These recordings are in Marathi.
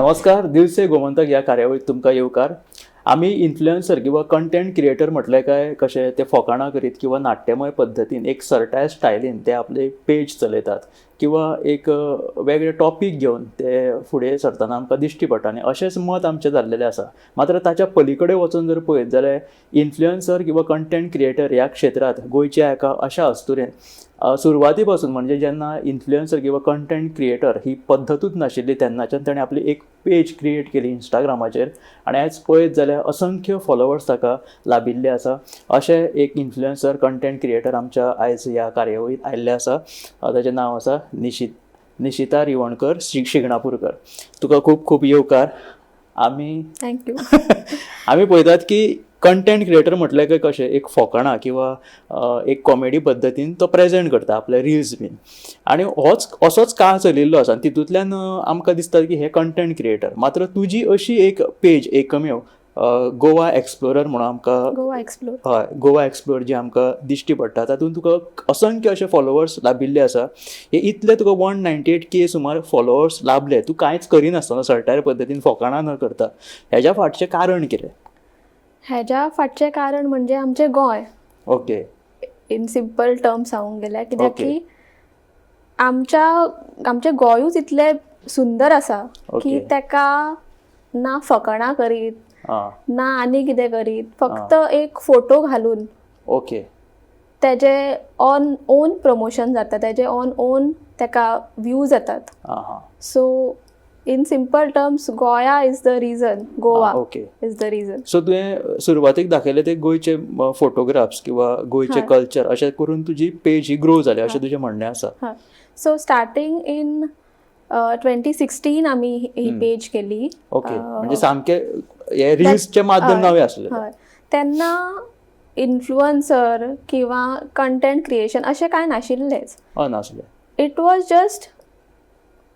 नमस्कार. दिवसे गोमंतक या कार्यावळीत तुमकां येवकार. आमी इन्फ्लुएन्सर किंवा कंटेंट क्रिएटर म्हटलें काय कशें ते फकाणां करीत किंवा नाट्यमय पद्दतीन एक सर्टाय स्टायलीन ते आपले पेज चलयतात किंवा एक वेगळे टॉपीक घेवन ते फुडें सरतना आमकां दिश्टी पडटा आनी अशेंच मत आमचें जाल्लेलें आसा. मात्र ताच्या पलीकडे वचून जर पळयत जाल्यार इन्फ्लुएन्सर किंवा कंटेंट क्रिएटर ह्या क्षेत्रांत गोंयच्या एका अशा अस्तुरेन सुरवाती पासून म्हणजे जेन्ना इन्फ्लुएन्सर किंवा कंटेंट क्रिएटर ही पद्दतूच नाशिल्ली तेन्नाच्यान ताणें आपली एक पेज क्रिएट केली इंस्टाग्रामाचेर आनी आयज पळयत जाल्यार असंख्य फॉलोवर्स ताका लाभिल्ले आसा. अशें एक इन्फ्लुएन्सर कंटेंट क्रिएटर आमच्या आयज ह्या कार्यावळींत आयिल्ले आसा. ताचें नांव आसा निशिता रिवणकर शिंगणापूरकर. तुका खूब खूब येवकार. आमी थँक्यू. आमी पळयतात की कंटेंट क्रिएटर म्हटलें काय कशें एक फकाणां किंवा एक कॉमेडी पद्दतीन तो प्रेजेंट करता आपले रिल्स बीन आनी असोच काळ चलिल्लो आसा. तितूंतल्यान आमकां दिसता की हे कंटेंट क्रिएटर. मात्र तुजी अशी एक पेज एकमेव गोवा एक्सप्लोरर म्हणून आमकां गोवा एक्सप्लोर जी आमकां दिश्टी पडटा तातूंत तुका असंख्य अशे फॉलोवर्स लाभिल्ले आसा. हे इतले तुका 198K सुमार फॉलोवर्स लाभले. तूं कांयच करिनासतना सर्टायर पद्दतीन फकाणां न करता. हेज्या फाटचें कारण कितें? हेज्या फाटचें कारण म्हणजे आमचें Goa. Okay. In simple terms सांगूंक गेल्यार कित्याक की आमचें गोंयूच इतलें सुंदर आसा की तेका ना फकाणां करीत ना आनी कितें करीत फक्त एक फोटो घालून ओके तेजे ऑन ओन प्रमोशन जाता, तेजे ऑन ओन तेका व्ह्यूज येतात. So in simple terms Goa is the region. Goa is the region. So तुवें सुरवातीक दाखयले ते गोंयचे फोटोग्राफ्स किंवा गोंयचे कल्चर अशें करून तुजी पेज ही ग्रो जाली अशें तुजें म्हणणें आसा. सो स्टार्टींग इन 2016 आमी ही पेज केली. ओके. म्हणजे सामके हे रिल्सचे माध्यम नवे आसले तेन्ना इन्फ्लुएन्सर किंवा कंटेंट क्रिएशन अशें कांय नाशिल्लेंच. It was just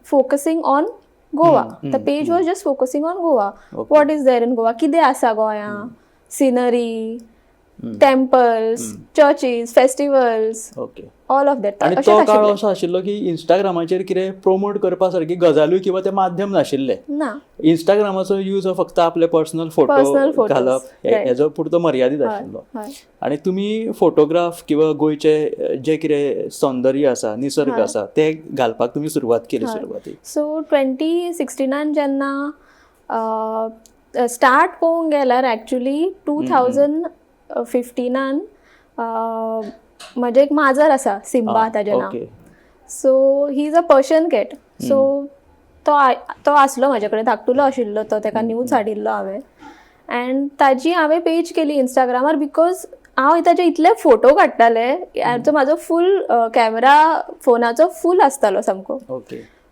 focusing on Goa. The page was just focusing on Goa. What is there in Goa? कितें आसा गोंया? Scenery, temples, churches, festivals. All of that. आणि तो काळ असो आशिल्लो की इंस्टाग्रामाचेर कितें प्रमोट करपा सारकी गजालूय किंवा ते माध्यम नाशिल्ले. इंस्टाग्रामाचो यूज फक्त आपले पर्सनल फोटो घालप हेजो पुरतो मर्यादीत आशिल्लो. आणि तुम्ही फोटोग्राफ किंवा गोंयचे जे कितें सौंदर्य आसा निसर्ग आसा ते घालपाक तुम्ही सुरवात केली सुरवातीक. सो 2016 जेन्ना स्टार्ट पळोवंक गेल्यार एक्चुली 2015 म्हणजे एक माजर आसा सिम्बा ताचें नांव. So he is a Persian cat. So तो आसलो म्हाजे कडेन धाकटुलो आशिल्लो तो. ताका न्यूज हाडिल्लो हांवें एंड ताजी हांवें पेज केली इंस्टाग्रामार बिकॉज हांव ताजे इतले फोटो काडटाले. म्हाजो फूल कॅमेरा फोनाचो फूल आसतालो सामको.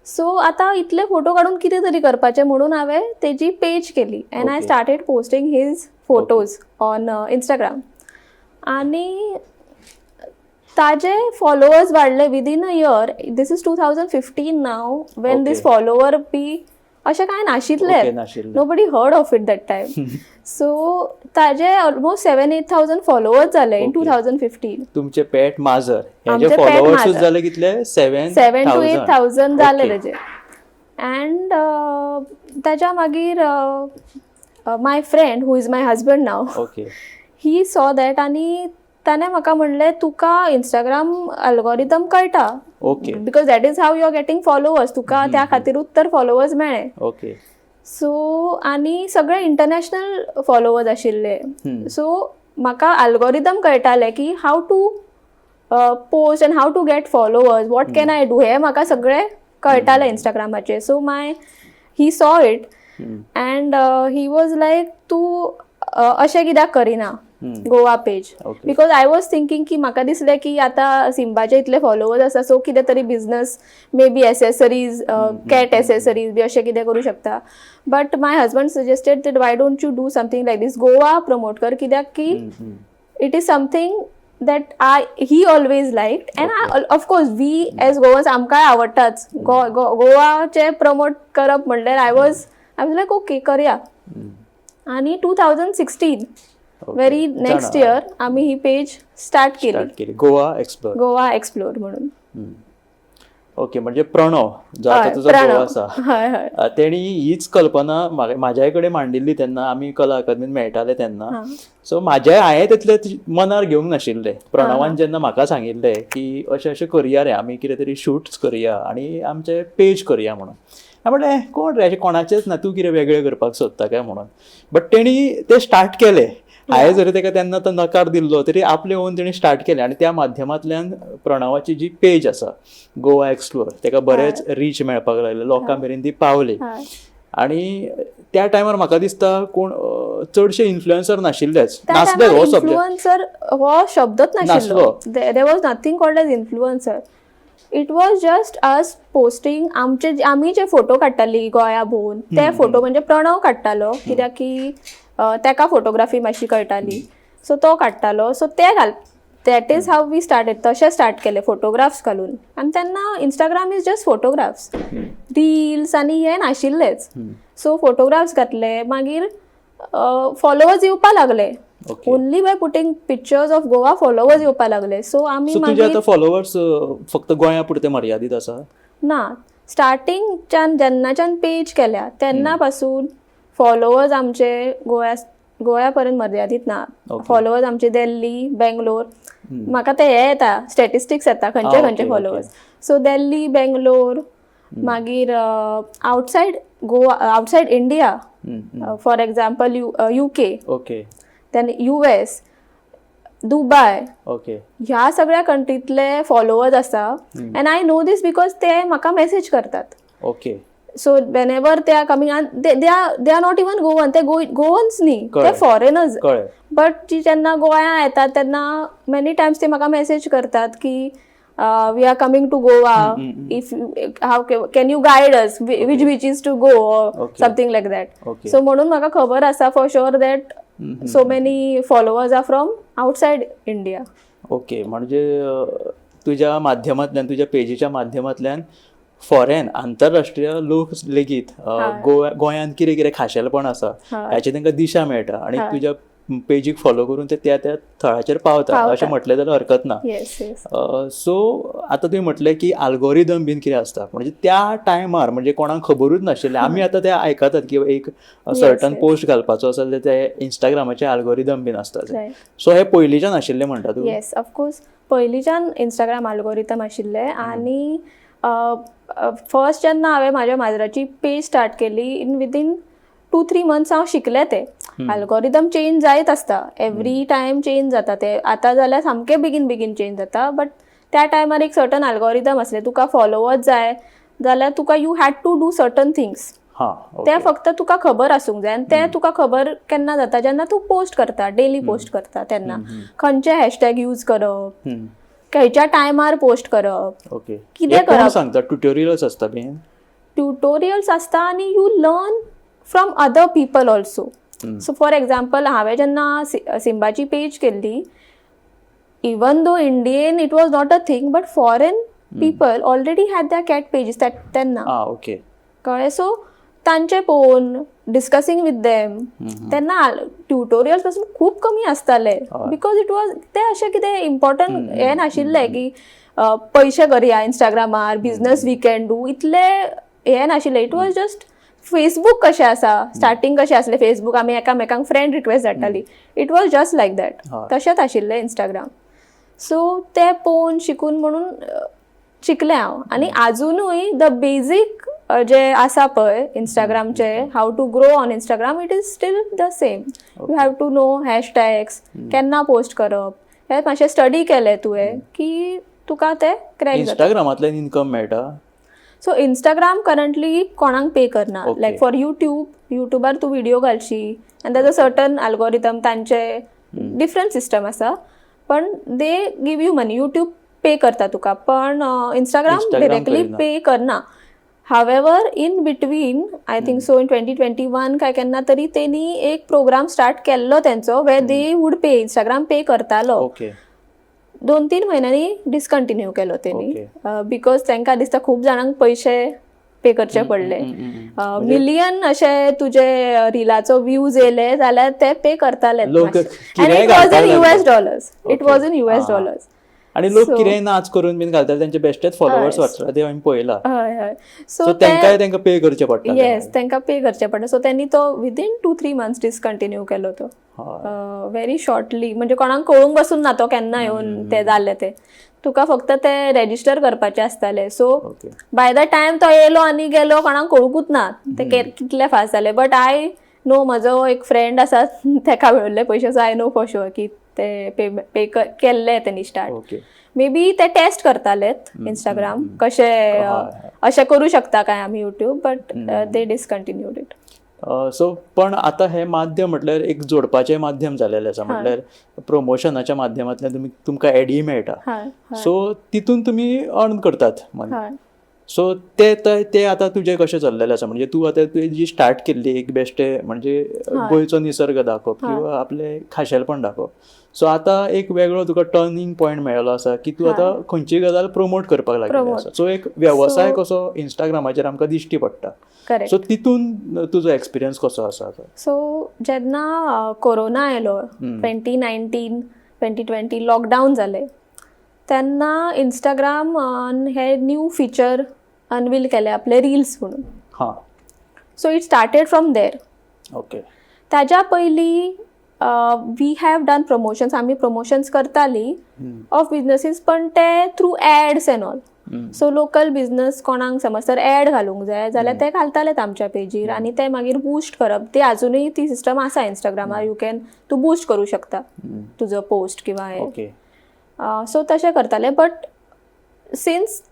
सो आतां इतले फोटो काडून कितें तरी करपाचें म्हणून हांवें तेजी पेज केली and I started posting his photos on Instagram. आनी ताजे फॉलोवर्स वाडले within a year. This is 2015 now when this follower बी अशें कांय नाशिल्ले. Nobody heard of it that time. So ताजे ऑलमोस्ट 7-8,000 फॉलोवर्स जाले इन 2015. तुमचे पेट माजर हेजे फॉलोवर्स जाले कितले? 7 to 8,000 जाले तेजे. एंड ताच्या मागीर my friend who is my husband now he saw that आनी ताणें म्हाका म्हणलें तुका इंस्टाग्राम अल्गोरिदम कळटा because that is how you are getting followers. तुका त्या खातीरूच तर फॉलोवर्स मेळ्ळे. सो आनी सगळे इंटरनॅशनल फॉलोवर्स आशिल्ले. सो म्हाका अल्गोरिदम कळटालें की how to post and how to get followers. What can I do हें म्हाका सगळें कळटालें इंस्टाग्रामाचेर. So he saw it and he was like तूं अशें कित्याक करिना Goa page. Because I was thinking की म्हाका दिसलें की आतां सिम्बाचे इतले फॉलोवर्स आसा सो कितें तरी business may be accessories cat accessories be अशें कितें करूं शकता. But my husband suggested that why don't you do something like this. Goa promote कर कित्याक की it is something that he always liked and of course we as Goans आमकांय आवडटाच. गोवाचे प्रमोट करप म्हणल्यार आय वॉज लायक ओके करया. आनी 2016 व्हेरी नेक्स्ट इयर आम्ही ही पेज स्टार्ट केली गोवा एक्सप्लोर म्हणून. ओके, म्हणजे प्रणव जो आता तुझा भाऊ आसा तेणी हीच कल्पना म्हाज्याय कडेन मांडिल्ली तेन्ना आमी कला अकादमीत मेळटाले तेन्ना. सो हांवें तितले मनार घेवंक नाशिल्ले. प्रणवान जेन्ना म्हाका सांगिल्लें की अशें अशें करया रे, आमी कितें तरी शूट्स करया आनी आमचें पेज करया म्हणून. हांवें म्हणलें कोण रे, अशें कोणाचेंच ना, तूं कितें वेगळें करपाक सोदता काय म्हणून. बट तेणी तें स्टार्ट केलें. हांवें जरी ताका तेन्ना तो नकार दिल्लो तरी आपले ओन तेणी स्टार्ट केलें आनी त्या माध्यमांतल्यान प्रणवाची जी पेज आसा गोवा एक्सप्लोर ताका बरेंच रीच मेळपाक लागलें, लोकां मेरेन ती पावली. आणि त्या टायमार म्हाका दिसता कोण चडशे इन्फ्लुएन्सर नाशिल्लेच, नासले हो सब्जेक्ट. इन्फ्लुएन्सर हो शब्दच नाशिल्लो. There was nothing called as influencer. It was just us posting. आमी जे फोटो काडटाली गोंया भोंवून ते फोटो म्हणजे प्रणव काडटालो, कित्याक की ताका फोटोग्राफी मातशी कळटाली, सो तो काडटालो. सो ते that is how we started. तशें स्टार्ट केलें फोटोग्राफ्स घालून. आनी तेन्ना Instagram is just photographs, reels आनी हे नाशिल्लेच. सो फोटोग्राफ्स घातले, मागीर फॉलोवर्स येवपाक लागले. Only by putting pictures of Goa followers येवपाक लागले. सो आमी मागीर फॉलोवर्स फक्त गोंया पुरते मर्यादित आसा ना. स्टार्टिंगच्यान जेन्नाच्यान पेज केल्या तेन्ना पासून फॉलोवर्स आमचे गोंया पर्यंत मर्यादित ना. फॉलोवर्स आमचे दिल्ली, बेंगलोर, म्हाका ते हे येता स्टॅटिस्टिक्स येता खंयचे खंयचे फॉलोवर्स. सो दिल्ली, बेंगलोर, मागीर outside Goa, outside India, for example UK, then US, Dubai, ह्या सगळ्या कंट्रीतले फॉलोवर्स आसा. And I know this because ते म्हाका मेसेज करतात. So whenever they are coming on, they are not even Goan. They Goans नी, they foreigners. But जेन्ना गोंया येतात तेन्ना many times ते म्हाका मेसेज करतात की we are coming to Goa. If how can you guide us which beaches to go or something like that. So म्हणून म्हाका खबर आसा for sure that so many followers are from outside India. म्हणजे तुझ्या माध्यमांतल्यान, तुझ्या पेजीच्या माध्यमांतल्यान फॉरेन आंतरराष्ट्रीय लोक लेगीत गोंयांत कितें कितें खाशेलपण आसा हाची तांकां दिशा मेळटा आनी तुज्या पेजीक फॉलो करून ते त्या थळाचेर पावता अशें म्हटलें जाल्यार हरकत ना. सो आतां तुवें म्हटलें की आल्गोरिदम बीन कितें आसता, म्हणजे त्या टायमार म्हणजे कोणाक खबरूच नाशिल्लें. आमी आतां ते आयकतात की एक सर्टन पोस्ट घालपाचो आसा जाल्यार ते इंस्टाग्रामाचे आल्गोरिदम बीन आसतात. सो हे पयलींच्यान आशिल्लें म्हणटा तूं? येस, ऑफकोर्स पयलींच्यान इंस्टाग्राम आल्गोरिदम आशिल्ले. आनी फर्स्ट जेन्ना हांवें म्हाज्या माजराची पेज स्टार्ट केली, इन विदीन 2-3 months हांव शिकलें तें. आल्गोरिदम चेंज जायत आसता, एवरी टायम चेंज जाता ते. आतां जाल्यार सामकें बेगीन चेंज जाता, बट त्या टायमार एक सर्टन आल्गोरिदम आसलें. तुका फॉलोवर्स जाय जाल्यार तुका you had to do certain things. ते फक्त तुका खबर आसूंक जाय. आनी ते तुका खबर केन्ना जाता, जेन्ना तूं पोस्ट करता, डेली पोस्ट करता तेन्ना. खंयचे हॅशटॅग यूज करप, खंयच्या टायमार पोस्ट करप, कितें करप. सांगता ट्युटोरियल्स आसता बीन? ट्युटोरियल्स आसता आनी you learn from other people also. So for example हांवें जेन्ना सिंबाची पेज केल्ली, even though Indian it was not a thing, but foreign people already had their cat pages तेन्ना. कळ्ळें? सो तांचे पळोवन डिस्कसींग विथ देम तेन्ना ट्युटोरियल्स पासून खूब कमी आसताले. बिकॉज इट वॉज ते अशें कितें इम्पॉर्टंट हें नाशिल्लें की पयशे करया इंस्टाग्रामार, बिझनस वी कॅन डू, इतले हें नाशिल्लें. इट वॉज जस्ट फेसबूक कशें आसा, स्टार्टींग कशें आसलें फेसबूक, आमी एकामेकांक फ्रेंड रिक्वेस्ट धाडटाली. It was just like that. तशेंच आशिल्लें इंस्टाग्राम. सो ते पळोवन शिकून म्हणून शिकलें हांव. आनी आजुनूय द बेजीक जे आसा पळय इंस्टाग्रामचे, how to grow on Instagram, it is still the same. You have to know hashtags, केन्ना पोस्ट करप, हे मातशें स्टडी केलें तुवें की तुका ते क्रॅक जाता. इंस्टाग्रामांतल्यान इनकम मेळटा? सो इंस्टाग्राम करंटली कोणाक पे करना. लायक फॉर युट्यूबार तूं व्हिडिओ घालशी आनी तेजो सर्टन आल्गोरिदम, तांचे डिफरंट सिस्टम आसा, पण they give you money. YouTube pay करता तुका, पण इंस्टाग्राम डायरेक्टली पे करना. However in between I think so in 2021 काय केन्ना तरी तेणी एक प्रोग्राम स्टार्ट केल्लो तेंचो, वे दे वूड पे, इंस्टाग्राम पे करतालो. 2-3 म्हयन्यांनी डिस्कंटिन्यू केलो तेणी, बिकॉज तांकां दिसता खूब जाणांक पयशे पे करचे पडले. मिलियन अशे तुजे रिलाचो व्ह्यूज येयले जाल्यार ते पे करताले. आनी it was in US dollars. आणि लोक कितेंय नाच करून बीन घालतात, त्यांचे बेश्टेच फॉलोवर्स वाडटा ते हांवें पळयला. हय हय. सो तांकां पे करचें पडटा. येस, तांकां पे करचें पडटा. सो त्यांनी तो विदीन 2-3 months डिसकंटिन्यू केलो तो व्हेरी शॉर्टली. म्हणजे कोणाक कळूंक बसून ना तो केन्ना येवन ते जाल्ले ते. तुका फक्त ते रेजिस्टर करपाचे आसताले. सो बाय द टायम तो येयलो आनी गेलो कोणाक कळुकूच ना ते कितले फास्ट जाले. बट आय नो, म्हजो एक फ्रेंड आसा ताका मेळिल्ले पयशे. So I know for sure की ते पे केल्ले तेणी स्टार्ट. मे बी ते टेस्ट करतालेत इंस्टाग्राम कशे अशें करू शकता काय आमी YouTube, but they discontinued it. So पण आता हे माध्यम म्हटल्यार एक जोडपाचें माध्यम जालेलें आसा. म्हटल्यार प्रमोशनाच्या माध्यमांतल्यान तुमकां एडी मेळटा. सो तितून तुमी अर्न करतात. सो ते आतां तुजें कशें चल्लेलें आसा? म्हणजे तूं आतां जी स्टार्ट केल्ली एक बेश्टे म्हणजे गोंयचो निसर्ग दाखोवप किंवा आपले खाशेलपण दाखोवप. सो आतां एक वेगळो तुका टर्निंग पॉयंट मेळ्ळो आसा की तूं आतां खंयची गजाल प्रमोट करपाक लागलें आसा. सो एक वेवसाय कसो इंस्टाग्रामाचेर आमकां दिश्टी पडटा. सो तितून तुजो एक्सपिरियन्स कसो आसा? सो जेन्ना कोरोना आयलो 2019, 2020 लॉकडावन जालें, तेन्ना इंस्टाग्राम हे न्यू फीचर अनवील केले आपले रील्स म्हणून. So it started from there. Okay. ताज्या पयलीं वी हॅव डन प्रमोशन्स. आमी प्रमोशन्स करताली ऑफ बिजनसीस, पण ते through ads and all. So local business कोणाक समज तर एड घालूंक जाय जाल्यार ते घालतालेत आमच्या पेजीर आनी ते मागीर बूस्ट करप. ती अजुनूय ती सिस्टम आसा इंस्टाग्रामार. तूं बूस्ट करूं शकता तुजो पोस्ट किंवा हे. सो तशें करताले. बट सिन्स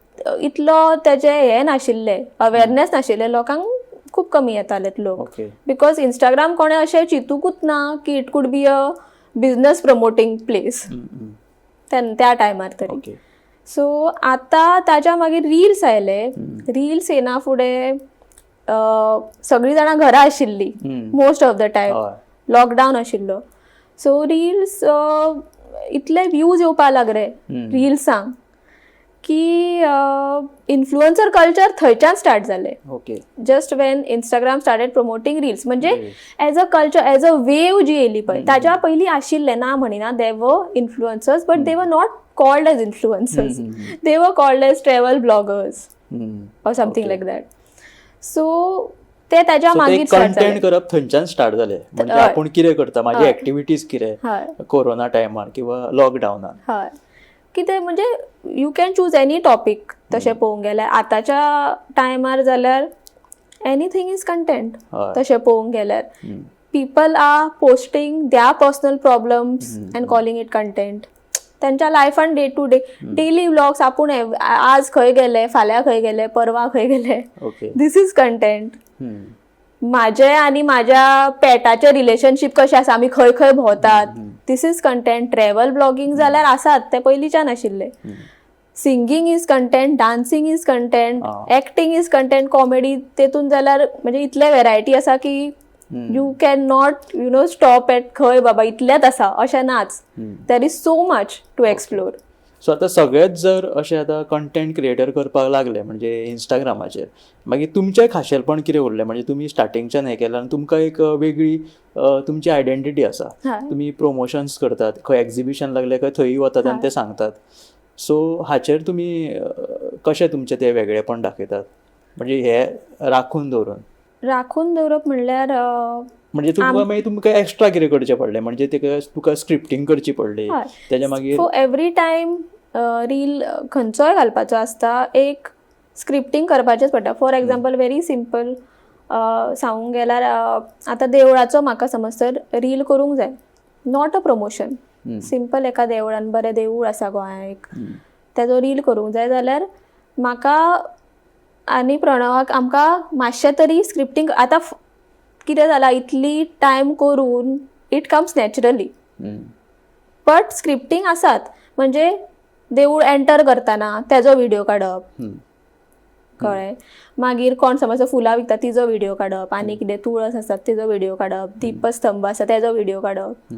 इतलो तेजे हे नाशिल्ले, अवेरनेस नाशिल्ले, लोकांक खूब कमी येतालेत लोक. बिकॉज इंस्टाग्राम कोणें अशें चिंतूकूच ना की it could be a business promoting place त्या टायमार तरी. सो आतां ताज्या मागीर रील्स आयले. रील्स येना फुडें सगळीं जाणां घरा आशिल्लीं most of the time. Lockdown आशिल्लो. सो रील्स इतले व्ह्यूज येवपाक लागले रील्सांक की इन्फ्लुएन्सर कल्चर थंयच्यान स्टार्ट जालें. Just when Instagram started promoting reels. म्हणजे as a culture, as a wave जी येयली पळय, ताज्या पयलीं आशिल्ले ना म्हणिना, दे वर influencers, but they were not called as influencers. They were called as travel bloggers or something like that. So ते ताज्या मागीर कंटेंट करप थंयच्यान स्टार्ट जालें. म्हणजे आपूण कितें करता, माझी ऍक्टिव्हिटीज कितें कोरोना टायमार किंवा लॉकडावनार. हय, कितें म्हणजे you can choose any topic. तशें पळोवंक गेल्यार आतांच्या टायमार जाल्यार एनीथींग इज कंटेंट. तशें पळोवंक गेल्यार people are posting their personal problems and calling it content. त्यांच्या लायफान day to day daily vlogs. आपूण आज खंय गेले, फाल्यां खंय गेले, परवा खंय गेले, दीस इज कंटेंट. माझे आनी माझ्या पेटाचे रिलेशनशीप कशें आसा, आमी खंय खंय भोंवतात, this is content. Travel blogging जाल्यार आसात, ते पयलींच्यान आशिल्ले. Singing is content, dancing is content, acting is content, comedy. तेतून जाल्यार म्हणजे इतले व्हेरायटी आसा की you can not stop at खंय बाबा इतलेच आसा अशें नाच. There is so much to explore. So आतां सगळेच जर अशें आतां कंटेंट क्रिएटर करपाक लागले म्हणजे इंस्टाग्रामाचेर, मागीर तुमचें खाशेलपण कितें उरलें? म्हणजे तुमी स्टार्टिंगच्यान हें केलां आनी तुमकां एक वेगळी तुमची आयडेंटिटी आसा. तुमी प्रमोशन्स करतात, खंय एक्झिबिशन लागले काय थंय वतात आनी ते सांगतात. सो हाचेर तुमी कशें तुमचें तें वेगळेपण दाखयतात? म्हणजे हे राखून दवरप म्हणल्यार म्हणजे तुमकां एक्स्ट्रा कितें करचें पडलें? म्हणजे तुका स्क्रिप्टिंग करची पडली, तेच्या मागीर सो एवरी टायम रील खंयचोय घालपाचो आसता एक स्क्रिप्टिंग करपाचेंच पडटा. फॉर एग्जाम्पल व्हेरी सिंपल सांगूंक गेल्यार आतां देवळाचो म्हाका समज तर रील करूंक जाय, नॉट अ प्रमोशन. सिंपल एका देवळान बरें देवूळ आसा गोंयांत एक, तेजो रील करूंक जाय जाल्यार म्हाका आनी प्रणवाक आमकां मातशें तरी स्क्रिप्टिंग. आतां कितें जालां, इतली टायम करून it comes naturally, but scripting आसात. म्हणजे देवूळ एंटर करतना तेजो व्हिडिओ काडप, कळ्ळें. मागीर कोण समज फुलां विकता तिजो व्हिडिओ काडप, आनी कितें तुळस आसता तिजो व्हिडिओ काडप, दिपस्तंभ आसा तेजो व्हिडिओ काडप.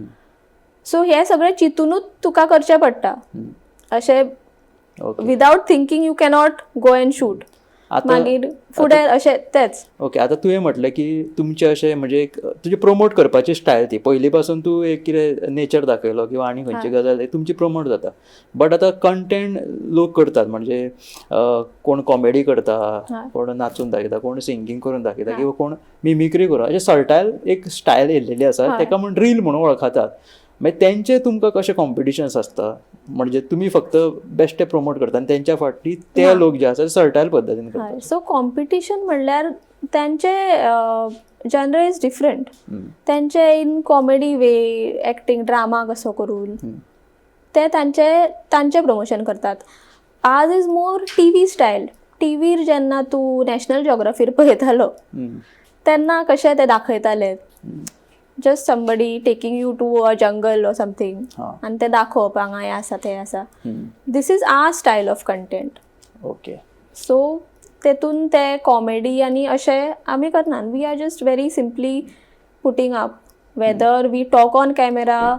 सो हे सगळें चिंतूनूच तुका करचें पडटा. अशें without thinking you cannot go and shoot. मागीर फुडें अशें तेच. ओके, आतां तुवें म्हटलें की तुमचें अशें म्हणजे एक तुजी प्रमोट करपाची स्टायल ती पयलीं पासून तूं एक कितें नेचर दाखयलो किंवा आनी खंयची गजाल तुमची प्रमोट जाता. बट आतां कंटेंट लोक करतात म्हणजे कोण कॉमेडी करता, कोण नाचून दाखयता, कोण सिंगींग करून दाखयता किंवा कोण मिमिक्री करून अशें सर्टायल एक स्टायल येयलेली आसा तेका म्हण रील म्हणून वळखतात. मागीर तेंचे तुमकां कशें कॉम्पिटिशन्स आसता म्हणजे तुमी फक्त बेश्टे प्रमोट करता आनी तेंच्या फाटी ते लोक जे आसा सर्टायल पद्दतीन करतात. सो कॉम्पिटिशन म्हणल्यार तेंचे जनर इज डिफरंट. तेंचे in comedy way, acting, drama कसो करून ते तांचे प्रमोशन करतात. आज इज मोर टीव्ही स्टायल. टीव्हीर जेन्ना तूं नॅशनल जिओग्राफीर पळयतालो तेन्ना कशें ते दाखयताले just somebody taking you to a jungle or something आनी ते दाखोवप हांगा हें आसा तें आसा. This is our style of content. Okay. So तेतून ते कॉमेडी आनी अशें आमी करना. We are just very simply putting up whether we talk on camera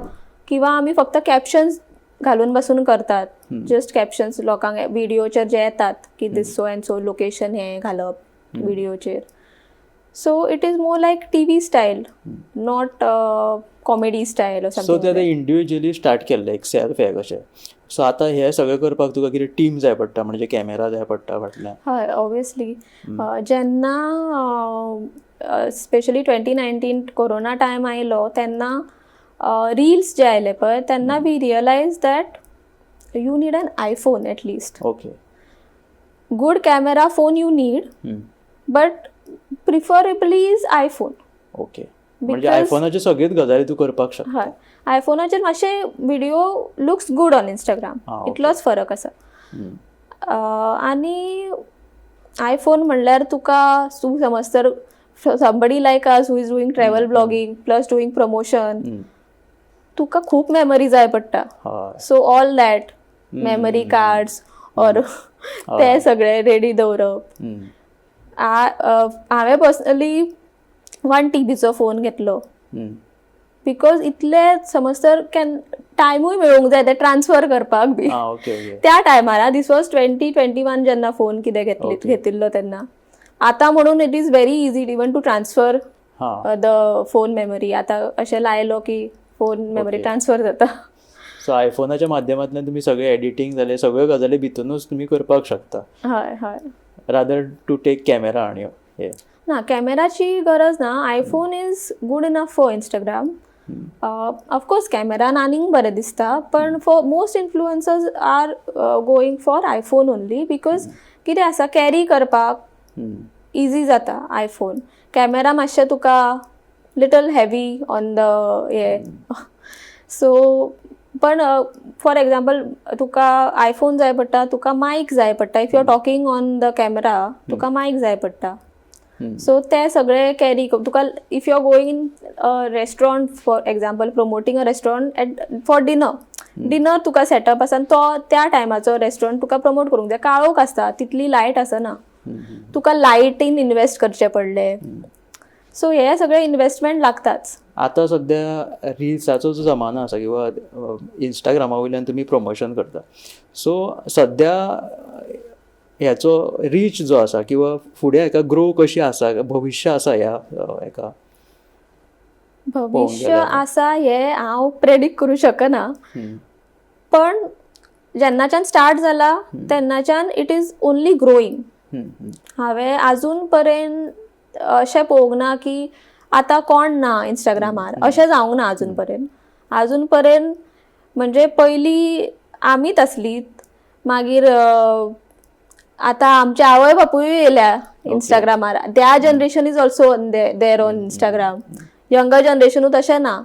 किंवा आमी फक्त कॅप्शन्स घालून बसून करतात. जस्ट कॅप्शन्स लोकांक व्हिडिओचेर जे येतात की this so and so location हें घालप व्हिडिओचेर. So it is more like TV style, not comedy style. So ते इंडिव्हिज्युअली स्टार्ट केल्लें एक सेल्फ हें कशें. सो आतां हें सगळें करपाक तुका कितें टीम जाय पडटा म्हणजे कॅमेरा जाय पडटा फाटल्यान. हय, ऑब्वियसली. जेन्ना स्पेशली 2019 कोरोना टायम आयलो तेन्ना रील्स जे आयले पळय तेन्ना we realize that you need an iPhone at least. Okay. Good camera phone you need, but preferably is iPhone. Okay. म्हणजे आयफोनाचे सगळेच गजाली तूं करपाक शकता. हय, आयफोनाचेर मातशे video looks good on Instagram, इतलोच फरक आसा. आनी आयफोन म्हणल्यार तुका तूं समज तर somebody like us who is doing travel blogging plus doing promotion, तुका खूप मेमरी जाय पडटा. So all that memory cards or ते सगळे रेडी दवरप. हांवें पर्सनली 1 TBचो फोन घेतलो बिकॉज इतले समज तर टायमूय मेळूंक जाय ते ट्रान्सफर करपाक बी. त्या टायमार दीस वॉज 2021 जेन्ना फोन कितें घेतिल्लो तेन्ना. आतां म्हणून it is very easy even to transfer the phone memory. आतां अशें लायलो की फोन मेमरी ट्रान्सफर जाता. सो आयफोनाच्या माध्यमांतल्यान तुमी सगळें एडिटींग जालें सगळ्यो गजाली भितूनच तुमी करपाक शकता. हय हय. रादर टू टेक कॅमेरा आणि हे ना, कॅमेराची गरज ना. IPhone is good enough for Instagram. Of course कॅमेरान आनीक बरें दिसता, पण for most influencers are going for iPhone only because कितें आसा कॅरी करपाक इजी जाता आयफोन. कॅमेरा मातशें तुका लिटल हेवी ऑन द हे. सो पण फॉर एग्जाम्पल तुका आयफोन जाय पडटा, तुका मायक जाय पडटा. If you are talking on the camera तुका मायक जाय पडटा. सो ते सगळे कॅरी तुका if you R going in restaurant for example promoting a restaurant for dinner तुका सेटअप आसा आनी तो त्या टायमाचो रेस्टॉरंट तुका प्रमोट करूंक जाय. काळोख आसता, तितली लायट आसना, तुका लायटीन इन्वेस्ट करचें पडलें. सो हे सगळे इन्वेस्टमेंट लागताच. आतां सद्या रिल्साचो जो जमानो आसा किंवा इंस्टाग्रामा वयल्यान तुमी प्रमोशन करता. सो सद्या ह्याचो रीच जो आसा किंवा फुडें हाका ग्रो कशी आसा, भविश्य आसा ह्या हाका? भविष्य आसा हें हांव प्रेडिक्ट करूं शकना, पण जेन्नाच्यान स्टार्ट जाला तेन्नाच्यान इट इज ओन्ली ग्रोईंग. हांवें आजून पर्यंत अशें पळोवंक ना की आतां कोण ना इंस्टाग्रामार, अशें जावंक ना आजून पर्यंत. म्हणजे पयलीं आमीच आसलीं, मागीर आतां आमचे आवय बापूय येयल्या इंस्टाग्रामार. त्या generation is also there on Instagram. Younger जनरेशनूच तशें ना.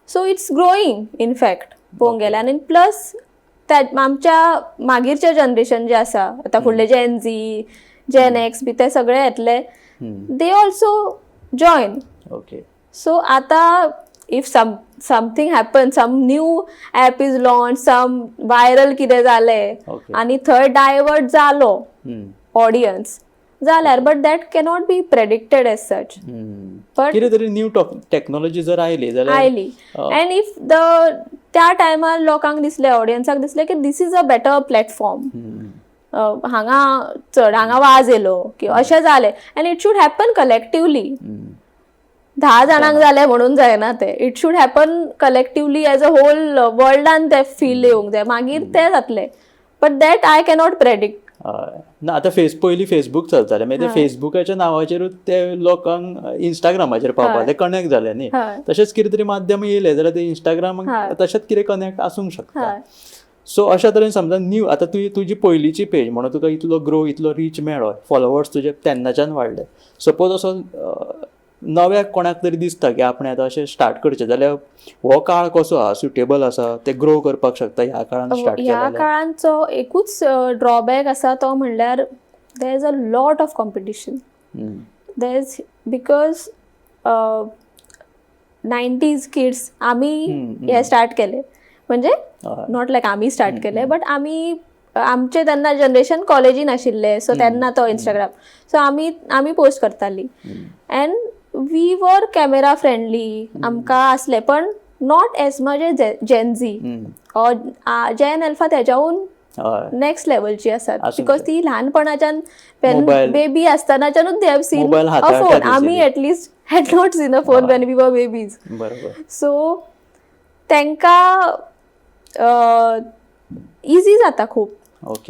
So it's growing in fact पळोवंक गेल्यार. आनी प्लस आमच्या मागीरचे जनरेशन जे आसा आतां फुडले जेन झी, जेन एक्स बी ते सगळे येतले, दे ऑल्सो जॉयन. सो आतां if something happen, some new app is launch, some viral कितें जालें आनी थंय डायवर्ट जालो ऑडियन्स जाल्यार, but that cannot be predicted as such. But कितें तरी न्यू टॅक्नॉलॉजी जर आयली अँड इफ त्या टायमार लोकांक दिसलें, ऑडियन्साक दिसलें की this is a better platform, हांगा चड, हांगा वाज येलो किंवा अशें जालें, and it should happen collectively. 10 जाणांक जालें म्हणून जायना तें, it should happen collectively as a whole वर्ल्डान ते फील येवंक जाय, मागीर तें जातलें. But that I cannot predict. ना आतां पयलीं फेसबूक चलतालें, मागीर ते फेसबुकाच्या नांवाचेरूच ते लोकांक इंस्टाग्रामाचेर पावपाक ते कनेक्ट जाले न्ही. तशेंच कितें तरी माध्यम येयलें जाल्यार ते इंस्टाग्रामाक तशेंच कितें कनेक्ट आसूंक शकता. सो अशा तरेन समजा न्यू आतां तुजी पयलींची पेज म्हणून तुका इतलो ग्रो, इतलो रीच मेळ्ळो, फॉलोवर्स तुजे तेन्नाच्यान वाडले. सपोज असो नव्याक कोणाक तरी दिसता की आपणें आतां अशें स्टार्ट करचें, जाल्यार हो काळ कसो आहा, सुटेबल आसा, ते ग्रो करपाक शकता ह्या काळान स्टार्ट केलें? ह्या काळांचो एकूच ड्रॉबॅक आसा तो म्हणल्यार there is a lot of competition. There is because 90s kids आमी हे स्टार्ट केले, म्हणजे नॉट लायक आमी स्टार्ट केले, बट आमचे तेन्ना जनरेशन कॉलेजीन आशिल्ले, सो तेन्ना तो इंस्टाग्राम, सो आमी पोस्ट करताली and we were camera friendly, आमकां आसले, पण not as much as Gen Z or Gen alpha, तेज्याहून नेक्स्ट लेवलची आसात, बिकॉज ती ल्हानपणाच्यान बेबी आसतनाच्यानूच they have seen a phone. आमी at least had not seen a phone when we were babies. So तेंकां इजी जाता खूब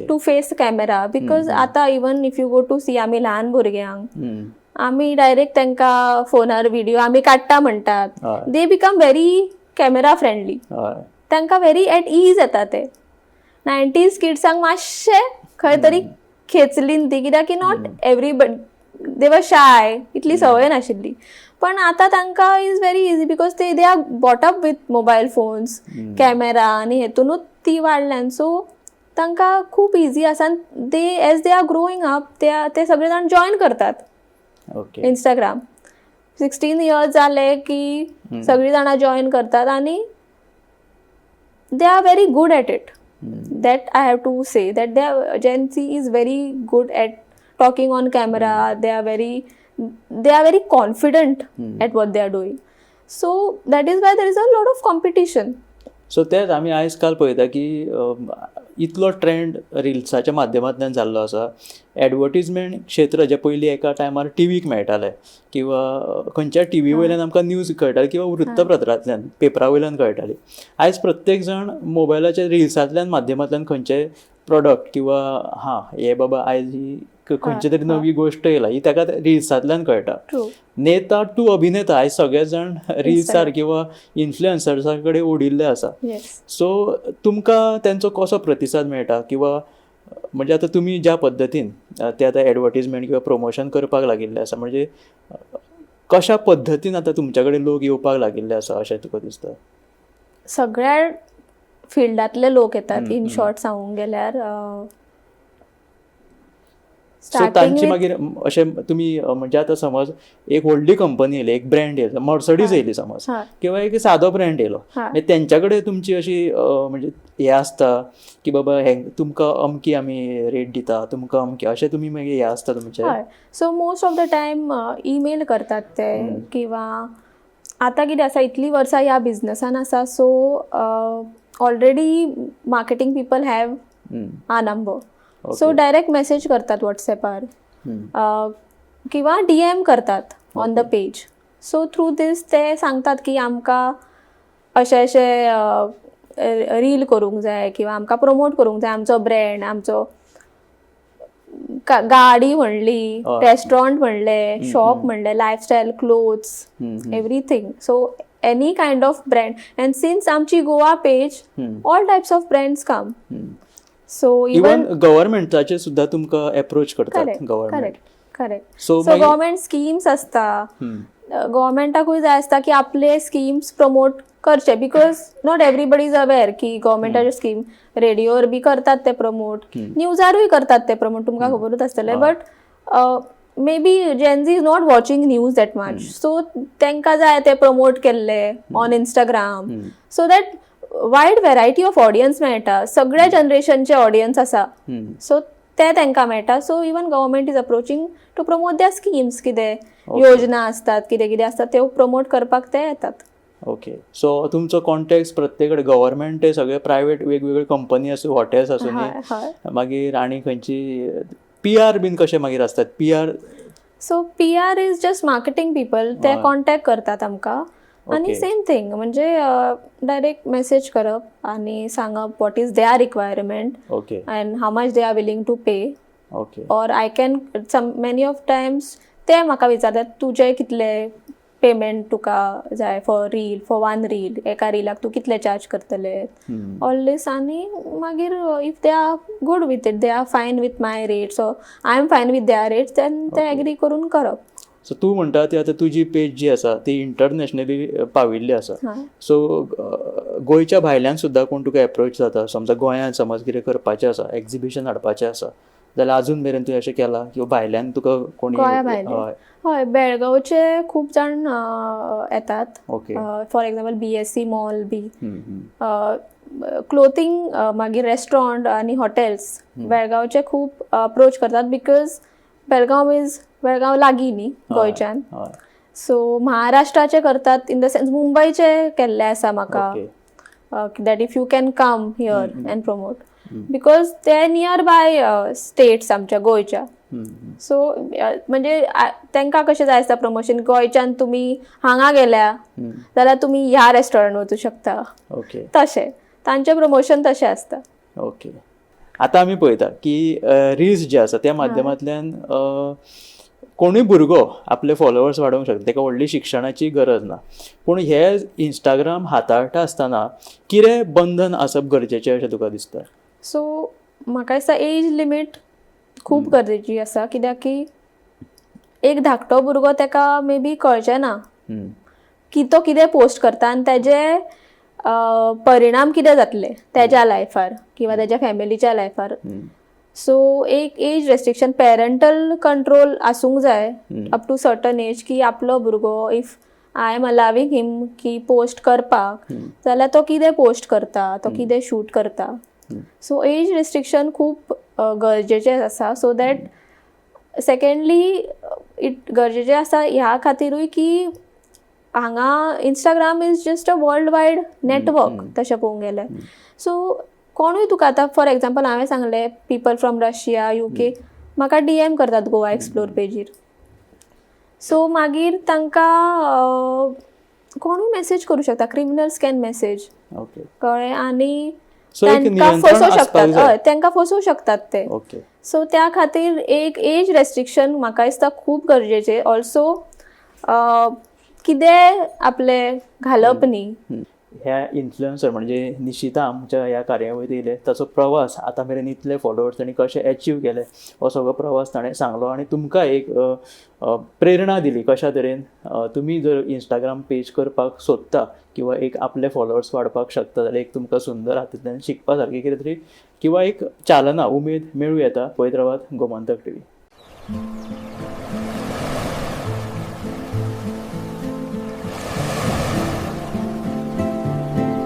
टू फेस कॅमेरा, बिकॉज आतां even if you go to see आमी ल्हान भुरग्यांक आमी डायरेक्ट तेंकां फोनार व्हिडिओ आमी काडटा म्हणटात, they become very camera friendly, तांकां व्हेरी एट इज येता ते. 90s किड्सांक मातशें खंय तरी खेचलीन ती, कित्याक की नॉट एवरीबडी दे वर शाय, इतली संवय नाशिल्ली. पण आतां तांकां is very easy, because they are bought up with mobile phones, camera, आनी हेतूनच ती वाडल्यान. सो तांकां खूब इजी आसा, they as they are growing up ते सगळे जाण जॉयन करतात इंस्टाग्राम. 16 इयर्स जाले की सगळीं जाणां जॉयन करतात, आनी they are very good at it. That I have to say that Gen Z is very good at talking on camera. They are very confident at what they are doing. So that is why there is a lot of competition. So तेच आमी आयज काल पळयता की इतलो ट्रेंड रिल्साच्या माध्यमांतल्यान जाल्लो आसा. एडवर्टिजमेंट क्षेत्र जे पयलीं एका टायमार टीव्हीक मेळटाले किंवा खंयच्या टीव्ही वयल्यान आमकां न्यूज कळटाली किंवा वृत्तपत्रांतल्यान, पेपरा वयल्यान कळटाली. आयज प्रत्येक जाण मोबायलाच्या रिल्सांतल्यान माध्यमांतल्यान खंयचेय प्रोडक्ट किंवा हे बाबा आयज ही खंयची तरी नवी गोश्ट येयला ही ताका रिल्सांतल्यान कळटा. नेता टू अभिनेता आयज सगळे जाण रिल्सार किंवा इन्फ्लुएन्सर्सा कडेन ओडिल्ले आसा. सो तुमकां तेंचो कसो प्रतिसाद मेळटा, किंवा म्हणजे आतां तुमी ज्या पद्दतीन ते आतां एडवर्टिजमेंट किंवा प्रमोशन करपाक लागिल्ले आसा, म्हणजे कशा पद्दतीन आतां तुमच्या कडेन लोक येवपाक लागिल्ले आसा अशें तुका दिसता? सगळ्या फिल्डांतले लोक येतात. इन शॉर्ट सांगूंक गेल्यार सो तांची मागीर अशें तुमी म्हणजे आतां समज एक व्हडली कंपनी येयली, एक ब्रँड येयलो, मर्सडीज येयली समज, किंवा एक सादो ब्रँड येयलो, तेंच्या कडेन तुमची अशी म्हणजे हे आसता की बाबा हे तुमकां अमकी आमी रेट दिता, तुमकां अमकी, अशें तुमी मागीर हे आसता तुमचें? So most of the time email करतात ते, किंवा आतां कितें आसा, इतली वर्सां ह्या बिझनसान आसा, so already marketing people have a number. So direct message करतात व्हॉट्सॅपार किंवा DM करतात on the page. So through this ते सांगतात की आमकां अशें रील करूंक जाय किंवा आमकां प्रमोट करूंक जाय आमचो ब्रँड, आमचो गाडी म्हणली, रेस्टॉरंट म्हणले, शॉप म्हणले, lifestyle, clothes, everything. So any kind of brand. And since आमची Goa page, all types of brands come. So even गव्हर्नमेंटाचे सुद्धा तुमकां अप्रोच करतात government. Correct. So government schemes आसता, गव्हर्नमेंटाकूय जाय आसता की आपले स्किम्स प्रमोट करचे, because not everybody is aware की गव्हर्नमेंटाचे स्कीम रेडिओवर बी करतात ते प्रमोट, न्यूजारूय करतात ते प्रमोट, तुमकां खबरूच आसतलें. But may be Gen Z is not watching news that much, so तांकां जाय ते प्रमोट केल्ले on Instagram, so that wide variety of audience मेळटा, सगळ्या जनरेशनचे ऑडियन्स आसा, सो ते तांकां मेळटा. So even government is approaching to promote their schemes, कितें योजना आसतात, कितें कितें आसता त्यो प्रमोट करपाक ते येतात. ओके. सो तुमचो कॉन्टॅक्ट प्रत्येक कडेन गव्हर्मेंट सगळे प्रायवेट वेगवेगळे कंपनी आसूं, हॉटेल्स आसूं हय हय. मागीर आनी खंयची PR बीन कशें मागीर आसतात PR? So PR is just marketing people, ते कॉन्टॅक्ट करतात आमकां आणि सेम थिंग म्हणजे डायरेक्ट मेसेज करप आनी सांगप what is their requirement okay and how much they are willing to pay. Okay or I can many of times ते म्हाका विचारतात तुजे कितले पेमेंट तुका जाय for reel, for one reel, एका रिलाक तूं कितले चार्ज करतले ऑल दीस. आनी मागीर if they are good with it, they are fine with my rates or I am fine with their rates, then ते एग्री करून करप. सो तूं म्हणटा ती आतां तुजी पेज जी आसा ती इंटरनॅशनली पाविल्ली आसा. सो गोंयच्या भायल्यान सुद्दां कोण तुका एप्रोच जाता, समजा गोंयांत समज कितें करपाचें आसा, एक्झिबिशन हाडपाचें आसा जाल्यार अजून मेरेन तुवें अशें केलां किंवा भायल्यान तुका कोणी? हय, बेळगांवचे खूब जाण येतात. Okay. For example BSC mall B, clothing, मागीर रेस्टॉरंट आनी हॉटेल्स बेळगांवचे खूब अप्रोच करतात बिकॉज बेळगांव लागीं न्ही गोंयच्यान. सो महाराष्ट्राचे करतात इन द सेन्स मुंबयचे केल्ले आसा म्हाका that if you can come here and promote because ते नियर बाय स्टेट्स आमच्या गोंयच्या. सो म्हणजे तांकां कशें जाय आसता प्रमोशन, गोंयच्यान तुमी हांगा गेल्या जाल्यार तुमी ह्या रेस्टॉरंट वचूं शकता. ओके. तशें तांचें प्रमोशन तशें आसता. ओके. आतां आमी पळयता की रील्स जे आसा त्या माध्यमांतल्यान कोणूय भुरगो आपले फॉलोवर्स वाडोवंक शकता, ताका व्हडली शिक्षणाची गरज ना. पूण हे इंस्टाग्राम हाताळटा आसतना कितें बंधन आसप गरजेचें अशें तुका दिसता? सो म्हाका दिसता एज लिमीट खूब गरजेची आसा, कित्याक की एक धाकटो भुरगो ताका मे बी कळचें ना की तो कितें पोस्ट करता आनी तेजे परिणाम कितें जातले तेज्या लायफार किंवा तेज्या फॅमिलीच्या लायफार. सो एक एज रेस्ट्रिक्शन, पेरंटल कंट्रोल आसूंक जाय अप टू सर्टन एज, की आपलो भुरगो इफ आय एम अलाविंग हिम की पोस्ट करपाक जाल्यार तो कितें पोस्ट करता, तो कितें शूट करता. सो एज रिस्ट्रिक्शन खूब गरजेचें आसा. सो दॅट सेकेंडली इट गरजेचें आसा ह्या खातीरूय की हांगा Instagram is just a world wide network तशें पळोवंक गेल्यार. सो कोणूय तुका आतां फॉर एक्झाम्पल हांवें सांगलें पीपल फ्रॉम रशिया UK म्हाका DM करतात गोवा एक्सप्लोर पेजीर. सो मागीर तांकां कोणूय मेसेज करूं शकता, क्रिमिनल्स कॅन मेसेज, कळ्ळें, आनी तांकां फसोवंक शकतात. हय, तांकां फसोवंक शकतात ते. सो त्या खातीर एक एज रेस्ट्रिक्शन म्हाका दिसता खूब गरजेचें. ऑल्सो कितें आपलें घालप न्ही. ह्या इन्फ्लुएन्सर म्हणजे निशिता आमच्या ह्या कार्यावळीत येयले, ताचो प्रवास आतां मेरेन इतले फॉलोवर्स ताणी कशें एचीव केले हो सगळो प्रवास ताणें सांगलो आनी तुमकां एक प्रेरणा दिली कशा तरेन तुमी जर इंस्टाग्राम पेज करपाक सोदता किंवा एक आपले फॉलोवर्स वाडपाक शकता जाल्यार एक तुमकां सुंदर हातूंतल्यान शिकपा सारकें कितें तरी किंवा एक चालना उमेद मेळूं येता. पळयत रावात गोमंतक TV.